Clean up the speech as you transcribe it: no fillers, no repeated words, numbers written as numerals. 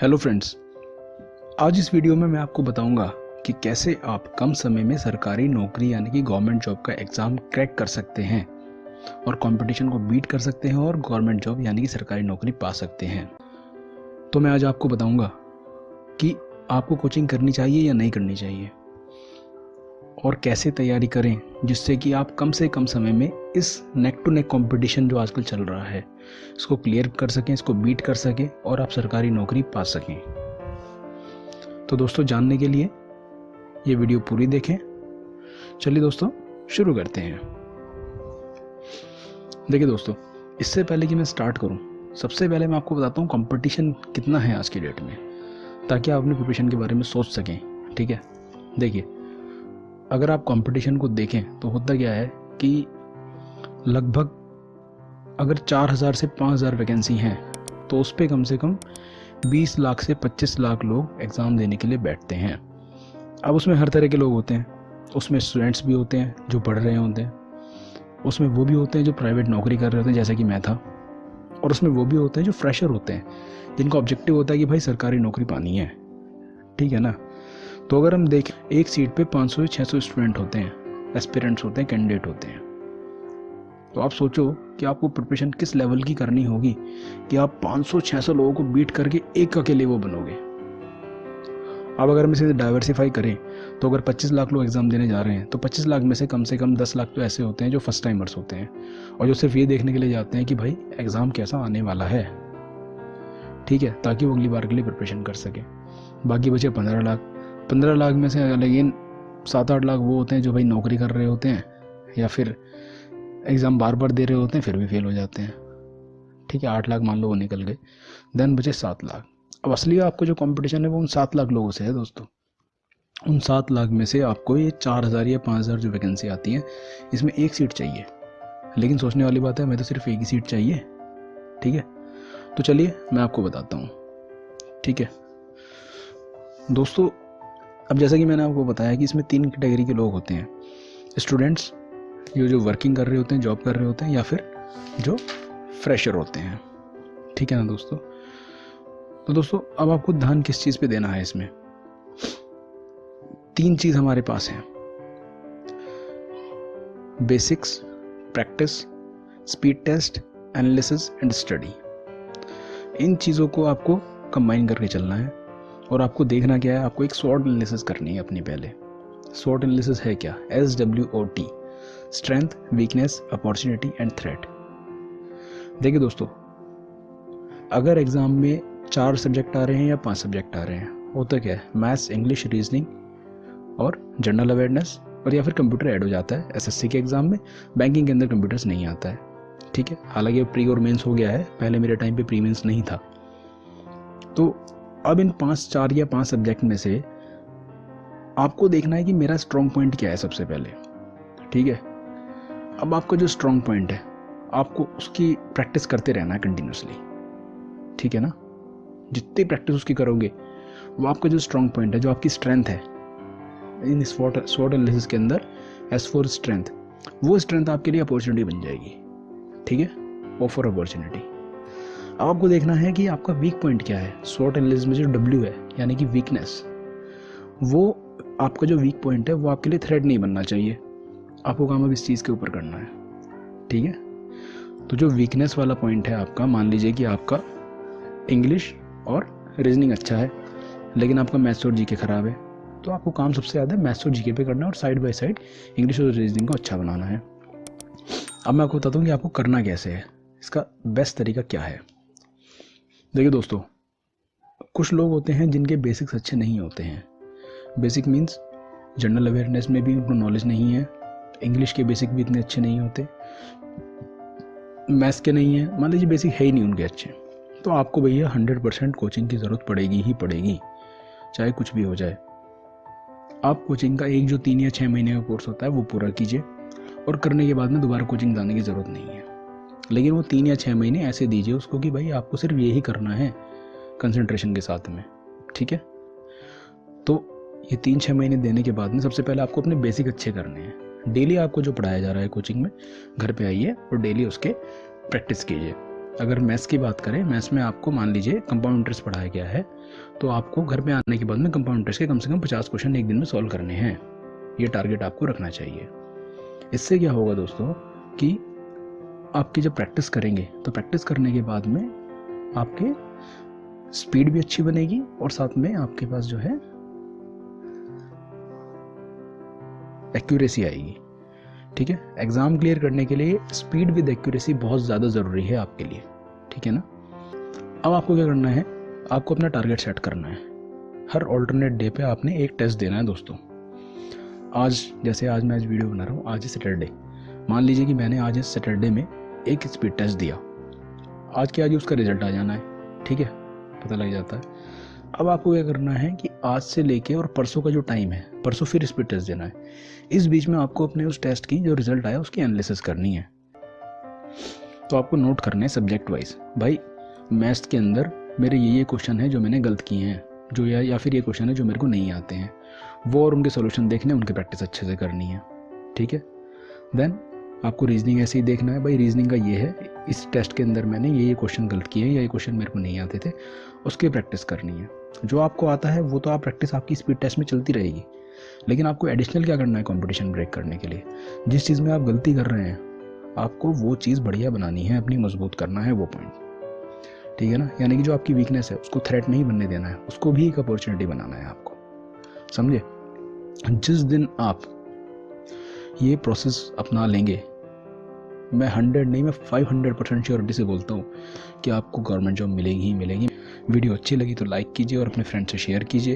Hello friends, आज इस video में मैं आपको बताऊंगा कि कैसे आप कम समय में सरकारी नौकरी यानी कि गवर्नमेंट जॉब का एग्ज़ाम क्रैक कर सकते हैं और कंपटीशन को बीट कर सकते हैं और गवर्नमेंट जॉब यानी कि सरकारी नौकरी पा सकते हैं। तो मैं आज आपको बताऊंगा कि आपको कोचिंग करनी चाहिए या नहीं करनी चाहिए और कैसे तैयारी करें जिससे कि आप कम से कम समय में इस नेक टू नेक कंपटीशन जो आजकल चल रहा है इसको क्लियर कर सकें, इसको बीट कर सकें और आप सरकारी नौकरी पा सकें। तो दोस्तों, जानने के लिए ये वीडियो पूरी देखें। चलिए दोस्तों, शुरू करते हैं। देखिए दोस्तों, इससे पहले कि मैं स्टार्ट करूं, सबसे पहले मैं आपको बताता हूं कंपटीशन कितना है आज की डेट में, ताकि आप अपनी प्रिपरेशन के बारे में सोच सकें। ठीक है, देखिए, अगर आप कंपटीशन को देखें तो होता क्या है कि लगभग अगर 4000 से 5000 वैकेंसी हैं तो उस पर कम से कम 20 लाख से 25 लाख लोग एग्ज़ाम देने के लिए बैठते हैं। अब उसमें हर तरह के लोग होते हैं। उसमें स्टूडेंट्स भी होते हैं जो पढ़ रहे होते हैं, उसमें वो भी होते हैं जो प्राइवेट नौकरी कर रहे होते हैं जैसे कि मैं था, और उसमें वो भी होते हैं जो फ्रेशर होते हैं जिनका ऑब्जेक्टिव होता है कि भाई सरकारी नौकरी पानी है। ठीक है ना। तो अगर हम देखें, एक सीट पे 500 से 600 स्टूडेंट होते हैं, एस्पिरेंट्स होते हैं, कैंडिडेट होते हैं। तो आप सोचो कि आपको प्रिपरेशन किस लेवल की करनी होगी कि आप 500-600 लोगों को बीट करके एक अकेले वो बनोगे। अब अगर हम इसे डाइवर्सिफाई करें तो अगर 25 लाख लोग एग्ज़ाम देने जा रहे हैं तो 25 लाख में से कम 10 लाख तो ऐसे होते हैं जो फर्स्ट टाइमर्स होते हैं और जो सिर्फ ये देखने के लिए जाते हैं कि भाई एग्ज़ाम कैसा आने वाला है। ठीक है, ताकि वो अगली बार के लिए प्रिपरेशन कर सके। बाकी बचे 15 लाख में से लेकिन 7-8 लाख वो होते हैं जो भाई नौकरी कर रहे होते हैं या फिर एग्ज़ाम बार बार दे रहे होते हैं फिर भी फेल हो जाते हैं। ठीक है, 8 लाख मान लो वो निकल गए, देन बचे 7 लाख। अब असली आपको जो कंपटीशन है वो उन 7 लाख लोगों से है दोस्तों। उन 7 लाख में से आपको ये 4000 या 5000 जो वैकेंसी आती है इसमें एक सीट चाहिए। लेकिन सोचने वाली बात है, हमें तो सिर्फ एक ही सीट चाहिए। ठीक है, तो चलिए मैं आपको बताता हूँ। ठीक है दोस्तों, अब जैसा कि मैंने आपको बताया कि इसमें 3 कैटेगरी के लोग होते हैं। स्टूडेंट्स जो वर्किंग कर रहे होते हैं, जॉब कर रहे होते हैं, या फिर जो फ्रेशर होते हैं। ठीक है ना दोस्तों। तो दोस्तों, अब आपको ध्यान किस चीज़ पे देना है इसमें? 3 चीज़ हमारे पास हैं: basics, practice, speed test, analysis and study. इन चीज़ों को आपको कंबाइन करके चलना है और आपको देखना क्या है, आपको एक स्वॉट एनालिसिस करनी है अपनी। पहले स्वॉट एनालिसिस है क्या? SWOT, strength, weakness, opportunity and threat. देखिए दोस्तों, अगर एग्जाम में 4 सब्जेक्ट आ रहे हैं या 5 सब्जेक्ट आ रहे हैं, होता क्या है, मैथ्स, इंग्लिश, रीजनिंग और जनरल अवेयरनेस, और या फिर कंप्यूटर ऐड हो जाता है। SSC के एग्जाम में बैंकिंग के अंदर कंप्यूटर्स नहीं आता है। ठीक है, हालांकि प्री और मेंस हो गया है, पहले मेरे टाइम पे प्री मेंस नहीं था। तो अब इन 4 या 5 सब्जेक्ट में से आपको देखना है कि मेरा स्ट्रॉन्ग पॉइंट क्या है सबसे पहले। ठीक है, अब आपका जो स्ट्रॉन्ग पॉइंट है आपको उसकी प्रैक्टिस करते रहना है कंटिन्यूसली। ठीक है ना। जितनी प्रैक्टिस उसकी करोगे वो आपका जो स्ट्रॉन्ग पॉइंट है, जो आपकी स्ट्रेंथ है इन स्वॉट एनालिसिस के अंदर, S4 स्ट्रेंथ, वो स्ट्रेंथ आपके लिए अपॉर्चुनिटी बन जाएगी। ठीक है, ऑफर अपॉर्चुनिटी। अब आपको देखना है कि आपका वीक पॉइंट क्या है। स्वॉट एनालिसिस में जो W है यानी कि वीकनेस, वो आपका जो वीक पॉइंट है वो आपके लिए थ्रेट नहीं बनना चाहिए। आपको काम अब इस चीज़ के ऊपर करना है। ठीक है, तो जो वीकनेस वाला पॉइंट है आपका, मान लीजिए कि आपका इंग्लिश और रीजनिंग अच्छा है लेकिन आपका मैथ्स और जीके खराब है, तो आपको काम सबसे ज़्यादा मैथ्स और जीके पे करना है और साइड बाय साइड इंग्लिश और रीजनिंग को अच्छा बनाना है। अब मैं आपको बताता हूँ कि आपको करना कैसे है, इसका बेस्ट तरीका क्या है। देखिए दोस्तों, कुछ लोग होते हैं जिनके बेसिक्स अच्छे नहीं होते हैं। बेसिक मीन्स जनरल अवेयरनेस में भी उनको नॉलेज नहीं है, इंग्लिश के बेसिक भी इतने अच्छे नहीं होते, मैथ्स के नहीं है, मान लीजिए बेसिक है ही नहीं उनके अच्छे, तो आपको भैया 100% कोचिंग की ज़रूरत पड़ेगी ही पड़ेगी, चाहे कुछ भी हो जाए। आप कोचिंग का एक जो 3 या 6 महीने का कोर्स होता है वो पूरा कीजिए और करने के बाद में दोबारा कोचिंग जाने की ज़रूरत नहीं है। लेकिन वो 3 या 6 महीने ऐसे दीजिए उसको कि भाई आपको सिर्फ यही करना है कंसंट्रेशन के साथ में। ठीक है, तो ये 3-6 महीने देने के बाद में सबसे पहले आपको अपने बेसिक अच्छे करने हैं। डेली आपको जो पढ़ाया जा रहा है कोचिंग में, घर पे आइए और डेली उसके प्रैक्टिस कीजिए। अगर मैथ्स की बात करें, मैथ्स में आपको मान लीजिए कंपाउंड इंटरेस्ट पढ़ाया गया है, तो आपको घर पे आने के बाद में कंपाउंड इंटरेस्ट के कम से कम 50 क्वेश्चन एक दिन में सॉल्व करने हैं। ये टारगेट आपको रखना चाहिए। इससे क्या होगा दोस्तों कि आपकी जब प्रैक्टिस करेंगे तो प्रैक्टिस करने के बाद में आपके स्पीड भी अच्छी बनेगी और साथ में आपके पास जो है एक्यूरेसी आएगी। ठीक है, एग्जाम क्लियर करने के लिए स्पीड विद एक्यूरेसी बहुत ज़्यादा ज़रूरी है आपके लिए। ठीक है ना। अब आपको क्या करना है, आपको अपना टारगेट सेट करना है। हर ऑल्टरनेट डे पे आपने एक टेस्ट देना है दोस्तों। आज जैसे आज मैं वीडियो बना रहा हूँ, आज है सैटरडे, मान लीजिए कि मैंने आज इस सैटरडे में एक स्पीड टेस्ट दिया, आज के आज ही उसका रिजल्ट आ जाना है। ठीक है, पता लग जाता है। अब आपको क्या करना है कि आज से लेके और परसों का जो टाइम है, परसों फिर स्पीड टेस्ट देना है। इस बीच में आपको अपने उस टेस्ट की जो रिजल्ट आया उसकी एनालिसिस करनी है। तो आपको नोट करना है सब्जेक्ट वाइज, भाई मैथ्स के अंदर मेरे ये क्वेश्चन है जो मैंने गलत किए हैं, जो या फिर ये क्वेश्चन है जो मेरे को नहीं आते हैं, वो और उनके सोल्यूशन देखने, उनकी प्रैक्टिस अच्छे से करनी है। ठीक है। देन आपको रीजनिंग ऐसे ही देखना है, भाई रीजनिंग का ये है, इस टेस्ट के अंदर मैंने ये क्वेश्चन गलत किए या ये क्वेश्चन मेरे को नहीं आते थे, उसकी प्रैक्टिस करनी है। जो आपको आता है वो तो आप प्रैक्टिस आपकी स्पीड टेस्ट में चलती रहेगी, लेकिन आपको एडिशनल क्या करना है कंपटीशन ब्रेक करने के लिए, जिस चीज़ में आप गलती कर रहे हैं आपको वो चीज़ बढ़िया बनानी है, अपनी मजबूत करना है वो पॉइंट। ठीक है ना। यानी कि जो आपकी वीकनेस है उसको थ्रेट नहीं बनने देना है, उसको भी एक अपॉर्चुनिटी बनाना है आपको, समझे। जिस दिन आप ये प्रोसेस अपना लेंगे, मैं 100 नहीं, मैं 500% श्योरिटी से बोलता हूँ कि आपको गवर्नमेंट जॉब मिलेगी ही मिलेगी। वीडियो अच्छी लगी तो लाइक कीजिए और अपने फ्रेंड से शेयर कीजिए।